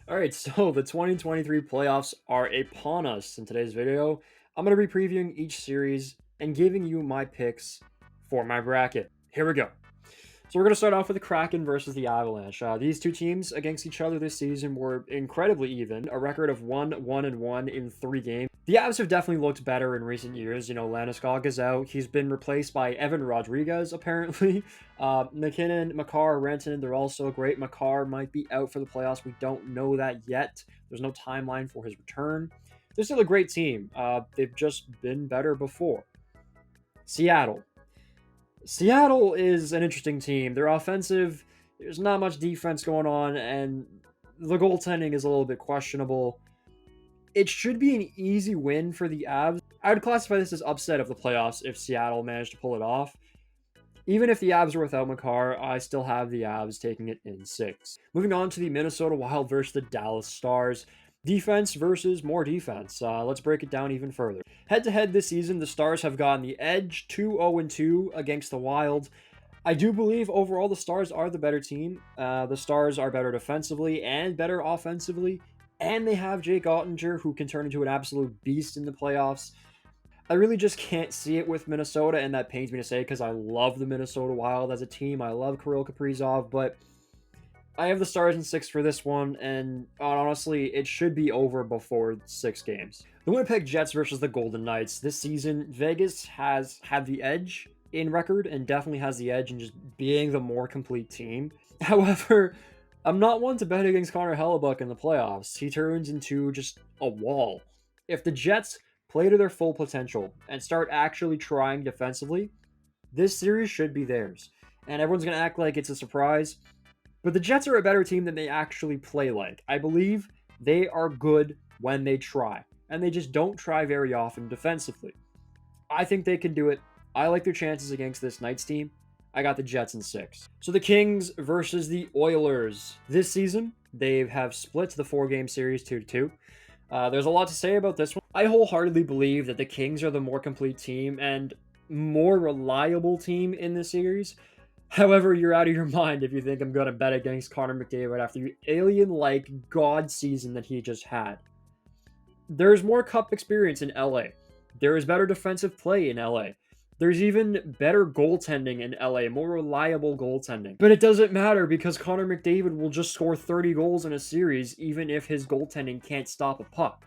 All right, so the 2023 playoffs are upon us. In today's video, I'm going to be previewing each series and giving you my picks for my bracket. Here we go. So we're going to start off with the Kraken versus the Avalanche. These two teams against each other this season were incredibly even, a record of 1-1-1 in 3 games. The Avs have definitely looked better in recent years. You know, Landeskog is out. He's been replaced by Evan Rodriguez, apparently. McKinnon, Makar, Rantanen, they're also great. Makar might be out for the playoffs. We don't know that yet. There's no timeline for his return. They're still a great team. They've just been better before. Seattle. Seattle is an interesting team. They're offensive. There's not much defense going on, and the goaltending is a little bit questionable. It should be an easy win for the Avs. I would classify this as upset of the playoffs if Seattle managed to pull it off. Even if the Avs were without Makar, I still have the Avs taking it in 6. Moving on to the Minnesota Wild versus the Dallas Stars. Defense versus more defense. Let's break it down even further. Head-to-head this season, the Stars have gotten the edge 2-0-2 against the Wild. I do believe overall the Stars are the better team. The Stars are better defensively and better offensively. And they have Jake Ottinger, who can turn into an absolute beast in the playoffs. I really just can't see it with Minnesota, and that pains me to say because I love the Minnesota Wild as a team. I love Kirill Kaprizov, but I have the Stars in 6 for this one, and honestly, it should be over before 6 games. The Winnipeg Jets versus the Golden Knights. This season, Vegas has had the edge in record and definitely has the edge in just being the more complete team. However, I'm not one to bet against Connor Hellebuck in the playoffs. He turns into just a wall. If the Jets play to their full potential and start actually trying defensively, this series should be theirs. And everyone's going to act like it's a surprise. But the Jets are a better team than they actually play like. I believe they are good when they try. And they just don't try very often defensively. I think they can do it. I like their chances against this Knights team. I got the Jets in 6. So the Kings versus the Oilers. This season, they have split the 4-game series 2-2. There's a lot to say about this one. I wholeheartedly believe that the Kings are the more complete team and more reliable team in this series. However, you're out of your mind if you think I'm going to bet against Connor McDavid after the alien-like god season that he just had. There's more cup experience in LA. There is better defensive play in LA. There's even better goaltending in LA, more reliable goaltending. But it doesn't matter because Connor McDavid will just score 30 goals in a series even if his goaltending can't stop a puck.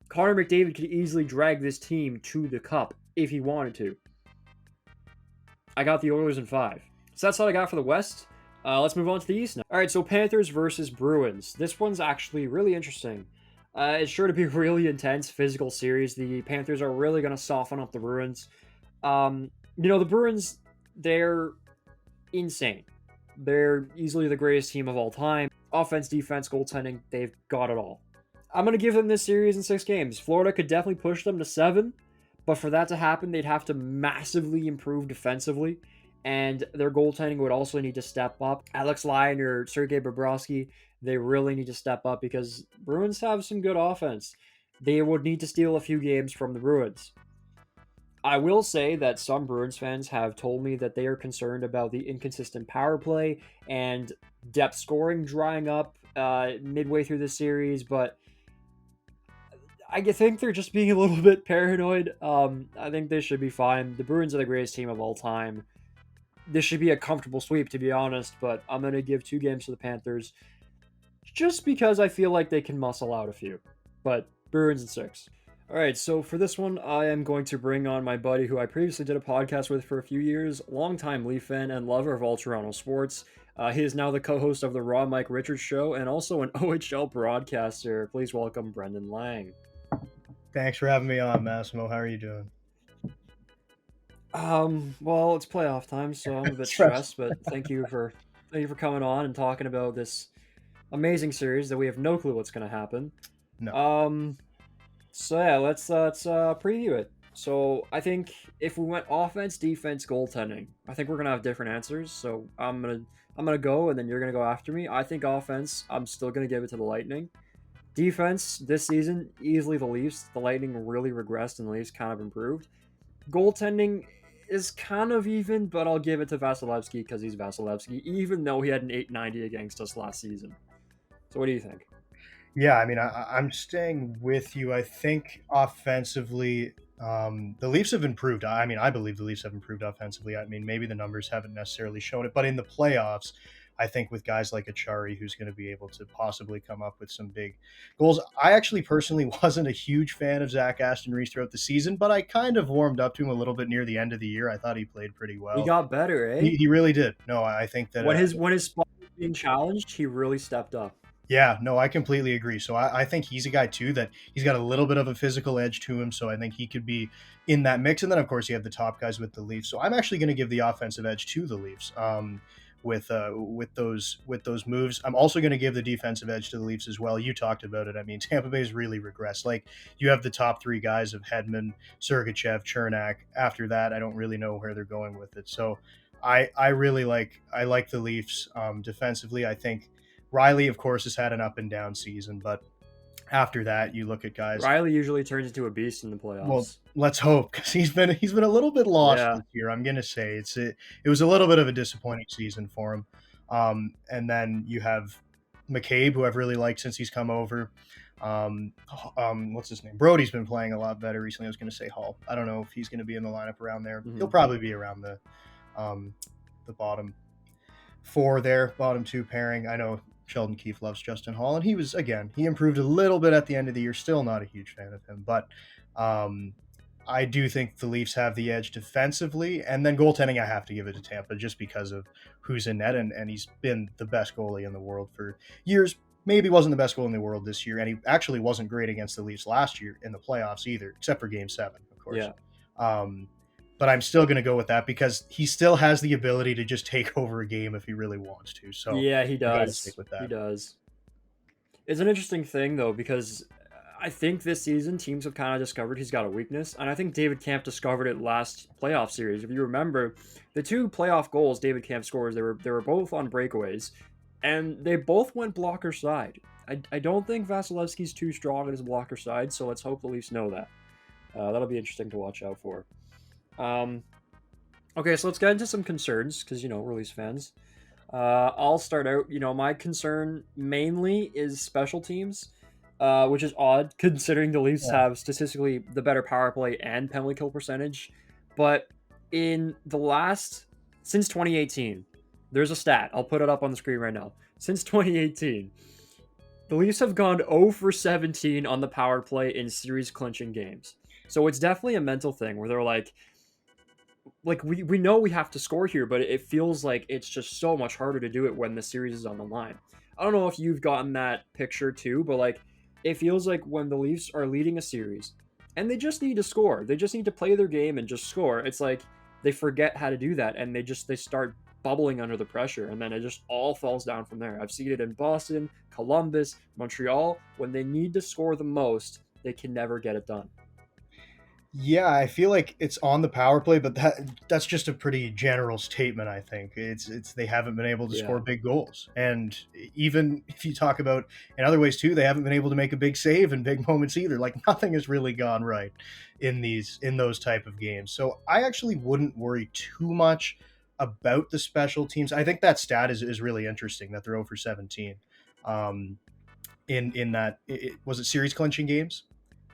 Connor McDavid could easily drag this team to the cup if he wanted to. I got the Oilers in 5. So that's all I got for the West. Let's move on to the East now. All right, so Panthers versus Bruins. This one's actually really interesting. It's sure to be a really intense physical series. The Panthers are really going to soften up the Bruins. The Bruins, they're insane. They're easily the greatest team of all time. Offense, defense, goaltending, they've got it all. I'm going to give them this series in 6 games. Florida could definitely push them to 7, but for that to happen, they'd have to massively improve defensively, and their goaltending would also need to step up. Alex Lyon or Sergei Bobrovsky, they really need to step up because Bruins have some good offense. They would need to steal a few games from the Bruins. I will say that some Bruins fans have told me that they are concerned about the inconsistent power play and depth scoring drying up midway through the series, but I think they're just being a little bit paranoid. I think they should be fine. The Bruins are the greatest team of all time. This should be a comfortable sweep, to be honest, but I'm going to give 2 games to the Panthers just because I feel like they can muscle out a few. But Bruins in 6. All right, so for this one, I am going to bring on my buddy who I previously did a podcast with for a few years, longtime Leaf fan and lover of all Toronto sports. He is now the co-host of the Raw Mike Richards Show and also an OHL broadcaster. Please welcome Brendan Lang. Thanks for having me on, Massimo. How are you doing? Well, it's playoff time, so I'm a bit stressed, but thank you for coming on and talking about this amazing series that we have no clue what's going to happen. No. So yeah, let's preview it. So I think if we went offense, defense, goaltending, I think we're gonna have different answers. So I'm gonna go, and then you're gonna go after me. I think offense, I'm still gonna give it to the Lightning. Defense this season, easily the Leafs. The Lightning really regressed, and the Leafs kind of improved. Goaltending is kind of even, but I'll give it to Vasilevsky because he's Vasilevsky, even though he had an .890 against us last season. So what do you think? Yeah, I mean, I'm staying with you. I think offensively, the Leafs have improved. I mean, I believe the Leafs have improved offensively. I mean, maybe the numbers haven't necessarily shown it, but in the playoffs, I think with guys like Achari, who's going to be able to possibly come up with some big goals. I actually personally wasn't a huge fan of Zach Aston Reese throughout the season, but I kind of warmed up to him a little bit near the end of the year. I thought he played pretty He well. got better, eh? He really did. No, I think that When his spot was being challenged, he really stepped up. yeah, no, I completely agree. So I think he's a guy too that he's got a little bit of a physical edge to him. So I think he could be in that mix. And then of course you have the top guys with the Leafs. So I'm actually going to give the offensive edge to the Leafs. With those moves, I'm also going to give the defensive edge to the Leafs as well. You talked about it. I mean, Tampa Bay's really regressed. Like you have the top three guys of Hedman, Sergachev, Chernak. After that, I don't really know where they're going with it. So I really like the Leafs defensively. I think Riley, of course, has had an up and down season, but after that, you look at guys. Riley usually turns into a beast in the Well, playoffs. let's hope because he's been a little bit lost Yeah. this year. I'm gonna say it was a little bit of a disappointing season for him. And then you have McCabe, who I've really liked since he's come over. What's his name? Brody's been playing a lot better recently. I was going to say Hall. I don't know if he's going to be in the lineup around there. He'll Hmm. probably be around um, the bottom four there, bottom two pairing. I know Sheldon Keefe loves Justin Hall, and he improved a little bit at the end of the year. Still not a huge fan of him, but um, I do think the Leafs have the edge defensively, and then goaltending, I have to give it to Tampa just because of who's in net, and he's been the best goalie in the world for years. Maybe wasn't the best goalie in the world this year, and he actually wasn't great against the Leafs last year in the playoffs either, except for Game 7, of course. Yeah. Um, but I'm still going to go with that because he still has the ability to just take over a game if he really wants to. So Yeah, he I got to stick does. with He that. does. It's an interesting thing though because I think this season teams have kind of discovered he's got a weakness, and I think David Camp discovered it last playoff series. If you remember, the two playoff goals David Camp scores, they were both on breakaways, and they both went blocker side. I don't think Vasilevsky's too strong on his blocker side, so let's hope the Leafs know that. That'll be interesting to watch out for. Um, okay, so let's get into some concerns because we're Leafs fans. I'll start out. My concern mainly is special teams, which is odd considering the Leafs Yeah. have statistically the better power play and penalty kill percentage. But in the last, since 2018, there's a stat. I'll put it up on the screen right now. Since 2018, the Leafs have gone 0 for 17 on the power play in series clinching games. So it's definitely a mental thing where they're like we know we have to score here, but it feels like it's just so much harder to do it when the series is on the line. I don't know if you've gotten that picture too, but like it feels like when the Leafs are leading a series and they just need to score, they just need to play their game and just score. It's like they forget how to do that and they start bubbling under the pressure and then it just all falls down from there. I've seen it in Boston, Columbus, Montreal. When they need to score the most, they can never get it done. Yeah, I feel like it's on the power play, but that's just a pretty general statement. I think it's they haven't been able to Yeah. score big goals, and even if you talk about in other ways too, they haven't been able to make a big save in big moments either. Like nothing has really gone right in those type of games. So I actually wouldn't worry too much about the special teams. I think that stat is really interesting that they're over 17. Um, in that was it series clinching games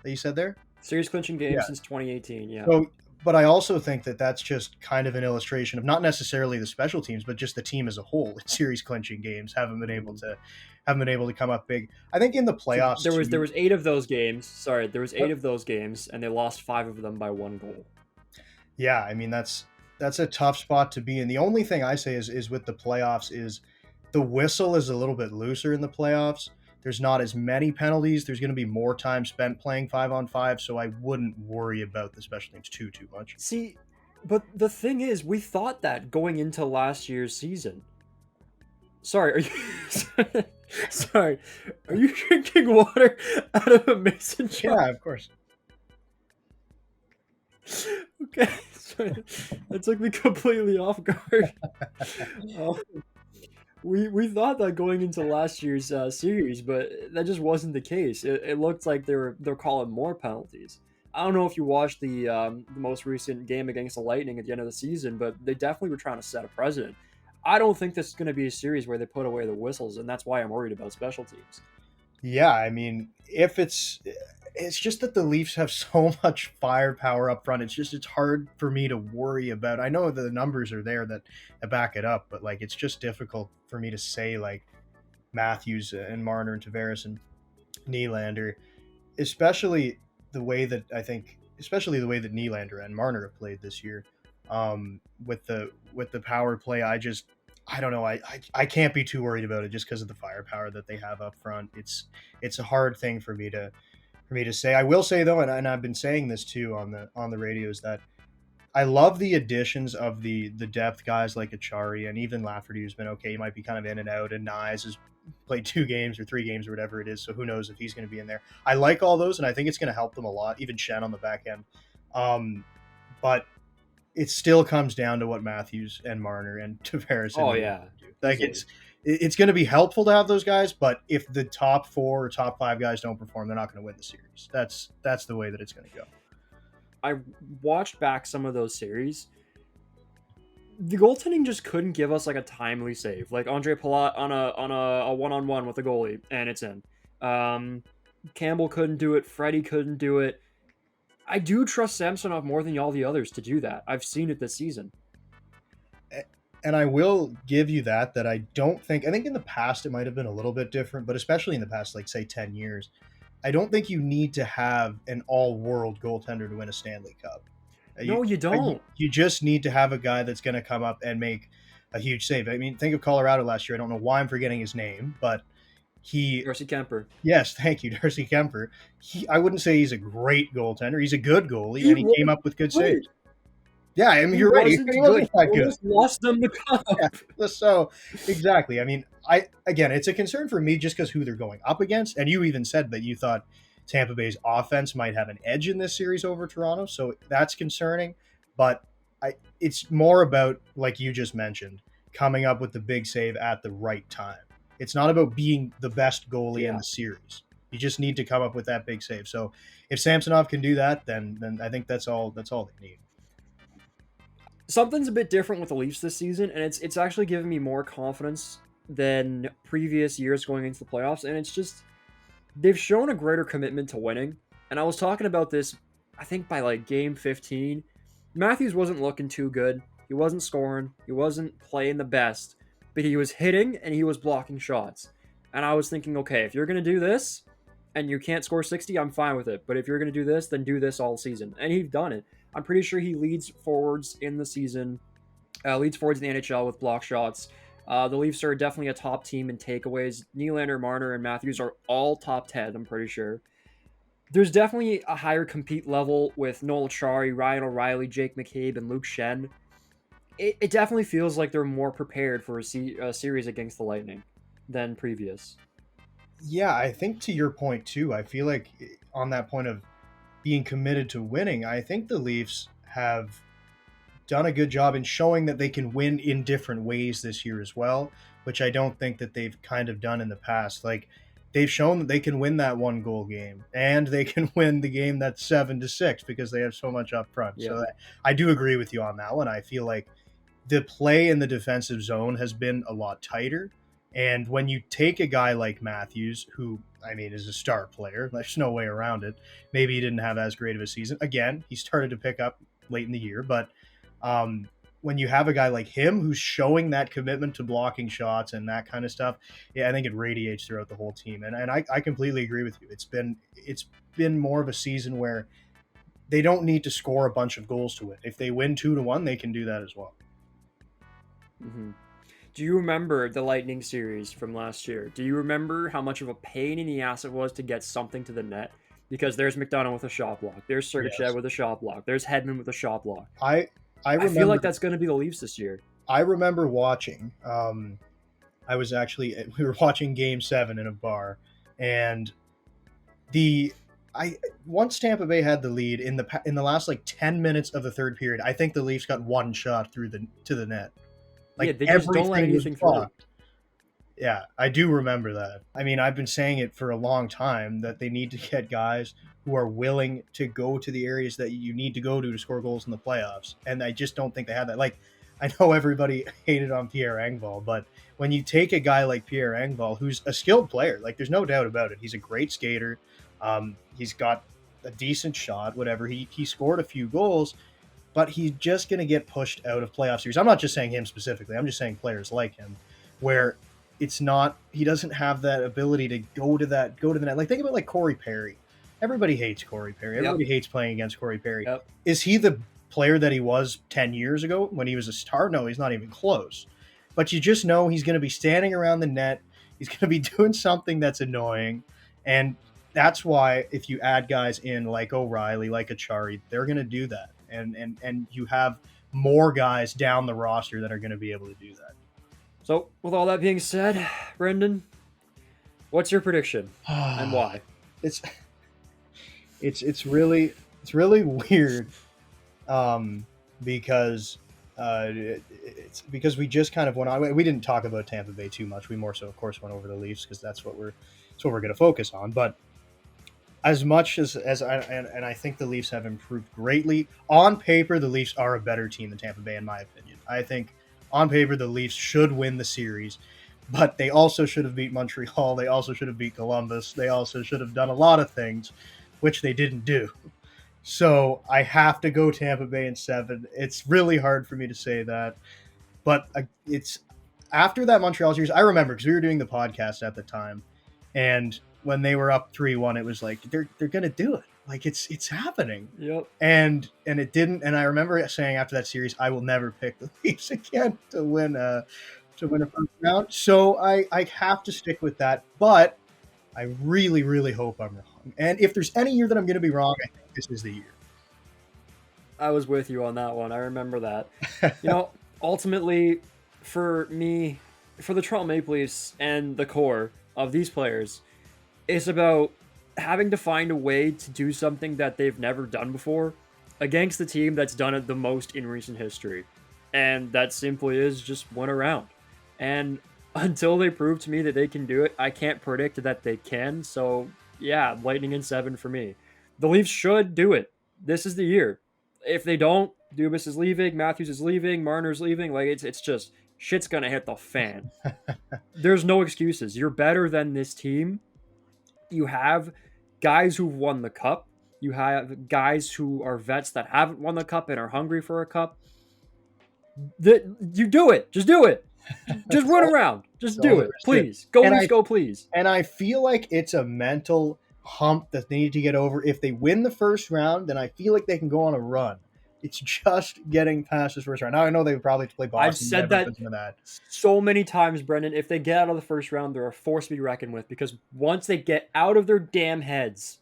that you said there? Series clinching game Yeah. since 2018, yeah. So, but I also think that that's just kind of an illustration of not necessarily the special teams, but just the team as a whole. In series clinching games haven't been able to come up big. I think in the So playoffs there too. was 8 of those games. Sorry, there was 8 Yep. of those games and they lost 5 of them by 1 goal. Yeah, I mean that's a tough spot to be in. The only thing I say is with the playoffs is the whistle is a little bit looser in the playoffs. There's not as many penalties. There's going to be more time spent playing 5-on-5, so I wouldn't worry about the special teams too much. See, but the thing is, we thought that going into last year's season. Sorry, are you Sorry. Are you drinking water out of a mason jar? Yeah, of course. Okay. Sorry. That took me completely off guard. Uh, we thought that going into last year's series, but that just wasn't the case. It looked like they're calling more penalties. I don't know if you watched the most recent game against the Lightning at the end of the season, but they definitely were trying to set a precedent. I don't think this is going to be a series where they put away the whistles, and that's why I'm worried about special teams. Yeah, I mean, if it's just that the Leafs have so much firepower up front. It's hard for me to worry about. I know the numbers are there that back it up, but like it's just difficult for me to say like Matthews and Marner and Tavares and Nylander, especially especially the way that Nylander and Marner have played this year. With the power play, I don't know. I can't be too worried about it just because of the firepower that they have up front. It's a hard thing for me to say. I will say though, and I've been saying this too on the radios, that I love the additions of the depth guys like Achari and even Lafferty, who's been okay. He might be kind of in and out, and Nyes has played 2 games or 3 games or whatever it is. So who knows if he's going to be in there. I like all those, and I think it's going to help them a lot. Even Shen on the back end, but it still comes down to what Matthews and Marner and Tavares and Oh Neal yeah, do. Like easily. it's going to be helpful to have those guys, but if the top 4 or top 5 guys don't perform, they're not going to win the series. That's the way that it's going to go. I watched back some of those series. The goaltending just couldn't give us like a timely save, like Andre Palat on a one-on-one with a goalie, and it's in. Um, Campbell couldn't do it. Freddie couldn't do it. I do trust Samsonov more than all the others to do that. I've seen it this season. And I will give you that I think in the past it might have been a little bit different, but especially in the past, like say 10 years, I don't think you need to have an all-world goaltender to win a Stanley Cup. No, you don't. You just need to have a guy that's going to come up and make a huge save. I mean, think of Colorado last year. I don't know why I'm forgetting his name, but he, Darcy Kemper. yes, thank you, Darcy Kemper. I wouldn't say he's a great goaltender. He's a good goalie, He and he came wasn't up with good good. saves. Yeah, I mean, He you're right. He wasn't wasn't good. He that good. almost lost them the cup. Yeah. So exactly. I mean, I again, it's a concern for me just because who they're going up against. And you even said that you thought Tampa Bay's offense might have an edge in this series over Toronto, so that's concerning. But it's more about, like you just mentioned, coming up with the big save at the right time. It's not about being the best goalie in Yeah. the series. You just need to come up with that big save. So if Samsonov can do that, then I think that's all they need. Something's a bit different with the Leafs this season, and it's actually given me more confidence than previous years going into the playoffs. And it's just they've shown a greater commitment to winning. And I was talking about this, I think by like game 15, Matthews wasn't looking too good. He wasn't scoring. He wasn't playing the best, but he was hitting and he was blocking shots. And I was thinking, okay, if you're gonna do this and you can't score 60, I'm fine with it. But if you're gonna do this, then do this all season. And he's done it. I'm pretty sure he leads forwards in the season, leads forwards in the NHL with block shots. The Leafs are definitely a top team in takeaways. Nylander, Marner, and Matthews are all top 10, I'm pretty sure. There's definitely a higher compete level with Noel Acciari, Ryan O'Reilly, Jake McCabe, and Luke Shen. It definitely feels like they're more prepared for a series against the Lightning than previous. Yeah, I think to your point too, I feel like on that point of being committed to winning, I think the Leafs have done a good job in showing that they can win in different ways this year as well, which I don't think that they've kind of done in the past. Like they've shown that they can win that 1 goal game and they can win the game that's 7-6 because they have so much up front. Yeah. So I do agree with you on that one. I feel like the play in the defensive zone has been a lot tighter. And when you take a guy like Matthews, who I mean is a star player, there's no way around it. Maybe he didn't have as great of a season. Again, he started to pick up late in the year, but when you have a guy like him who's showing that commitment to blocking shots and that kind of stuff, yeah, I think it radiates throughout the whole team. And I completely agree with you. It's been more of a season where they don't need to score a bunch of goals to win. If they win 2-1, they can do that as well. Mm-hmm. Do you remember the Lightning series from last year? Do you remember how much of a pain in the ass it was to get something to the net? Because there's McDonough with a shot block. There's Sergachev Yes, with a shot block. There's Hedman with a shot block. I I I feel remember like that's going to be the Leafs this year. I remember watching. I was actually we were watching Game 7 in a bar, and the I once Tampa Bay had the lead in the last like 10 minutes of the third period. I think the Leafs got one shot through the to the net. Yeah, Like they just don't let everything was anything through. blocked. Yeah, I do remember that. I mean, I've been saying it for a long time that they need to get guys who are willing to go to the areas that you need to go to score goals in the playoffs, and I just don't think they have that. Like, I know everybody hated on Pierre Engvall, but when you take a guy like Pierre Engvall, who's a skilled player, like there's no doubt about it, he's a great skater. He's got a decent shot, whatever. He scored a few goals, but he's just going to get pushed out of playoff series. I'm not just saying him specifically. I'm just saying players like him, where it's not he doesn't have that ability to go to the net. Like think about like Corey Perry. Everybody hates Corey Perry. Yep. Everybody hates playing against Corey Perry. Yep. Is he the player that he was 10 years ago when he was a star? No, he's not even close. But you just know he's going to be standing around the net. He's going to be doing something that's annoying. And that's why if you add guys in like O'Reilly, like Achari, they're going to do that. And you have more guys down the roster that are going to be able to do that. So, with all that being said, Brendan, what's your prediction and why? It's really weird, because it's because we just kind of went on. We didn't talk about Tampa Bay too much. We more so, of course, went over the Leafs because that's what we're going to focus on. But as much as I think the Leafs have improved greatly on paper, the Leafs are a better team than Tampa Bay, in my opinion. I think on paper the Leafs should win the series, but they also should have beat Montreal. They also should have beat Columbus. They also should have done a lot of things, which they didn't do. So I have to go Tampa Bay in 7. It's really hard for me to say that, but it's after that Montreal series. I remember because we were doing the podcast at the time, and when they were up 3-1, it was like they're gonna do it. Like it's happening. Yep. And it didn't. And I remember saying after that series, I will never pick the Leafs again to win a first round. So I have to stick with that. But I really, really hope I'm wrong. And if there's any year that I'm going to be wrong, I think this is the year. I was with you on that one. I remember that. Ultimately, for me, for the Toronto Maple Leafs and the core of these players, it's about having to find a way to do something that they've never done before against the team that's done it the most in recent history. And that simply is just win around. And until they prove to me that they can do it, I can't predict that they can. So, yeah, Lightning in 7 for me. The Leafs should do it. This is the year. If they don't, Dubas is leaving, Matthews is leaving, Marner's leaving. Like it's just shit's gonna hit the fan. There's no excuses. You're better than this team. You have guys who've won the cup. You have guys who are vets that haven't won the cup and are hungry for a cup. You do it. Just do it. Just run around. Just do it. Please. Go Leafs, go please. And I feel like it's a mental hump that they need to get over. If they win the first round, then I feel like they can go on a run. It's just getting past this first round. Now I know they would probably play Boston. I've said that so many times, Brendan. If they get out of the first round, they're a force to be reckoned with, because once they get out of their damn heads,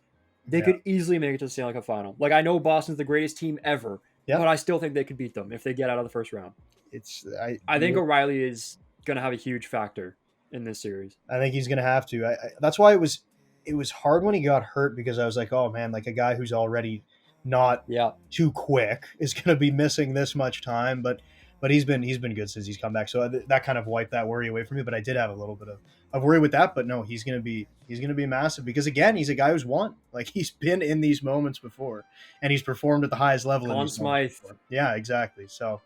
they could easily make it to the Stanley Cup final. Like, I know Boston's the greatest team ever, but I still think they could beat them if they get out of the first round. I think O'Reilly is going to have a huge factor in this series. I think he's going to have to. That's why it was hard when he got hurt, because I was like, oh man, like a guy who's already not too quick is going to be missing this much time, but he's been good since he's come back. So that kind of wiped that worry away from me. But I did have a little bit of worry with that. But no, he's going to be massive, because again, he's a guy who's won. Like, he's been in these moments before, and he's performed at the highest level. Conn Smythe. Yeah, exactly. So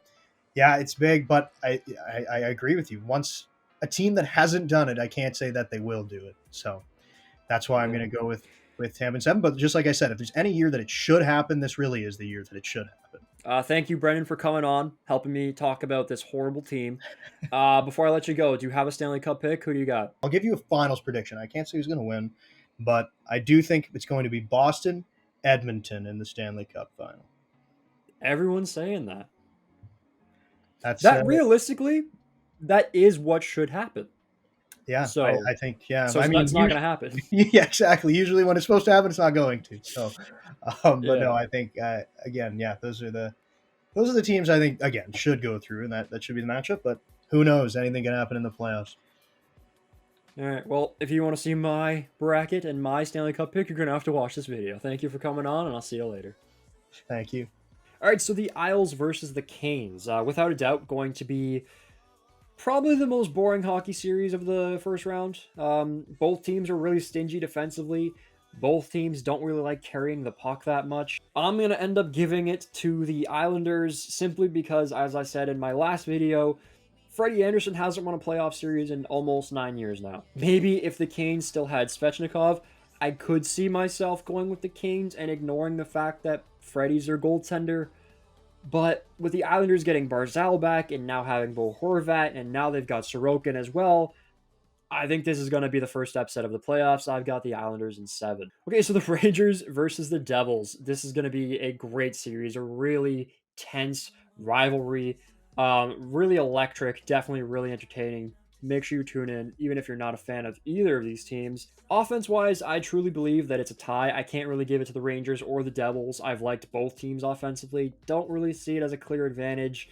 yeah, it's big, but I agree with you. Once a team that hasn't done it, I can't say that they will do it. So that's why I'm going to go with Tampa in 7. But just like I said, if there's any year that it should happen, this really is the year that it should happen. Thank you, Brendan, for coming on, helping me talk about this horrible team. Before I let you go, do you have a Stanley Cup pick? Who do you got? I'll give you a finals prediction. I can't say who's going to win, but I do think it's going to be Boston, Edmonton in the Stanley Cup final. Everyone's saying that. That's realistically, that is what should happen. Yeah, so I think So I mean, it's not going to happen. Yeah, exactly. Usually, when it's supposed to happen, it's not going to. So, but no, I think again, those are the teams I think again should go through, and that should be the matchup. But who knows? Anything can happen in the playoffs. All right. Well, if you want to see my bracket and my Stanley Cup pick, you're going to have to watch this video. Thank you for coming on, and I'll see you later. Thank you. All right. So the Isles versus the Canes, without a doubt, going to be probably the most boring hockey series of the first round. Both teams are really stingy defensively. Both teams don't really like carrying the puck that much. I'm going to end up giving it to the Islanders simply because, as I said in my last video, Freddie Anderson hasn't won a playoff series in almost 9 years now. Maybe if the Canes still had Svechnikov, I could see myself going with the Canes and ignoring the fact that Freddie's their goaltender. But with the Islanders getting Barzal back and now having Bo Horvat, and now they've got Sorokin as well, I think this is going to be the first upset of the playoffs. I've got the Islanders in 7. Okay, so the Rangers versus the Devils. This is going to be a great series, a really tense rivalry, really electric, definitely really entertaining. Make sure you tune in, even if you're not a fan of either of these teams. Offense wise, I truly believe that it's a tie. I can't really give it to the Rangers or the Devils. I've liked both teams offensively. Don't really see it as a clear advantage.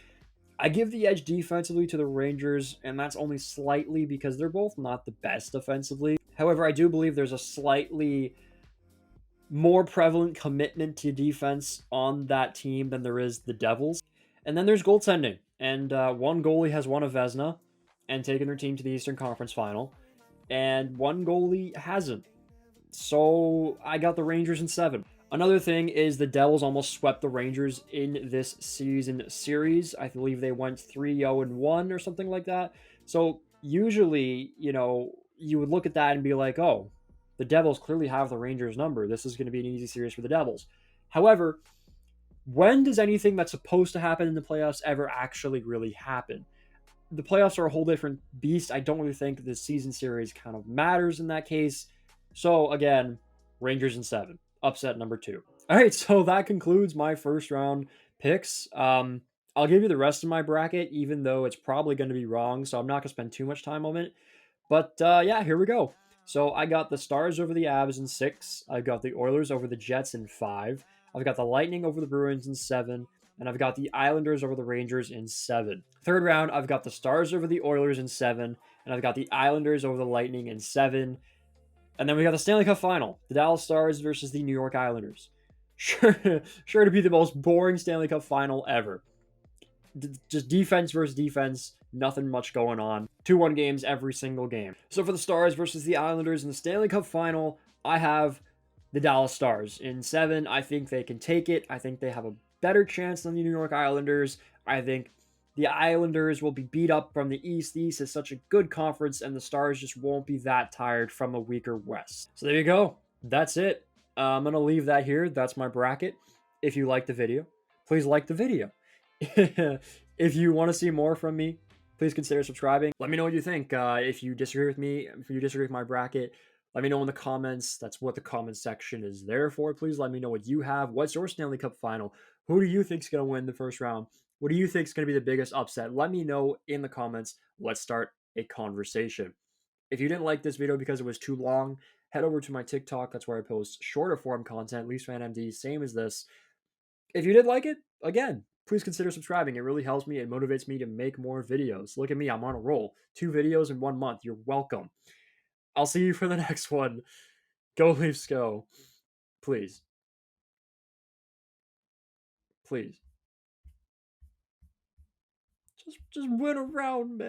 I give the edge defensively to the Rangers, and that's only slightly because they're both not the best offensively. However, I do believe there's a slightly more prevalent commitment to defense on that team than there is the Devils. And then there's goaltending, and one goalie has won a Vezina and taken their team to the Eastern Conference Final, and one goalie hasn't. So I got the Rangers in 7. Another thing is the Devils almost swept the Rangers in this season series. I believe they went 3-0-1 or something like that. So usually, you would look at that and be like, oh, the Devils clearly have the Rangers number. This is going to be an easy series for the Devils. However, when does anything that's supposed to happen in the playoffs ever actually really happen? The playoffs are a whole different beast. I don't really think the season series kind of matters in that case. So again, Rangers in 7. Upset number 2. All right, so that concludes my first round picks. I'll give you the rest of my bracket, even though it's probably going to be wrong. So I'm not going to spend too much time on it. But yeah, here we go. So I got the Stars over the Avs in 6. I got the Oilers over the Jets in 5. I've got the Lightning over the Bruins in 7. And I've got the Islanders over the Rangers in 7. Third round, I've got the Stars over the Oilers in 7. And I've got the Islanders over the Lightning in 7. And then we got the Stanley Cup final, the Dallas Stars versus the New York Islanders. Sure to be the most boring Stanley Cup final ever. Just defense versus defense, nothing much going on. 2-1 games every single game. So for the Stars versus the Islanders in the Stanley Cup final, I have the Dallas Stars in 7. I think they can take it. I think they have a better chance than the New York Islanders. I think the Islanders will be beat up from the East. The East is such a good conference, and the Stars just won't be that tired from a weaker West. So there you go. That's it. I'm going to leave that here. That's my bracket. If you liked the video, please like the video. If you want to see more from me, please consider subscribing. Let me know what you think. If you disagree with me, if you disagree with my bracket, let me know in the comments. That's what the comment section is there for. Please let me know what you have. What's your Stanley Cup final? Who do you think is going to win the first round? What do you think is going to be the biggest upset? Let me know in the comments. Let's start a conversation. If you didn't like this video because it was too long, head over to my TikTok. That's where I post shorter form content, LeafsFanMD, same as this. If you did like it, again, please consider subscribing. It really helps me. It motivates me to make more videos. Look at me. I'm on a roll. 2 videos in 1 month. You're welcome. I'll see you for the next one. Go Leafs go. Please. Please. Just win a round, man.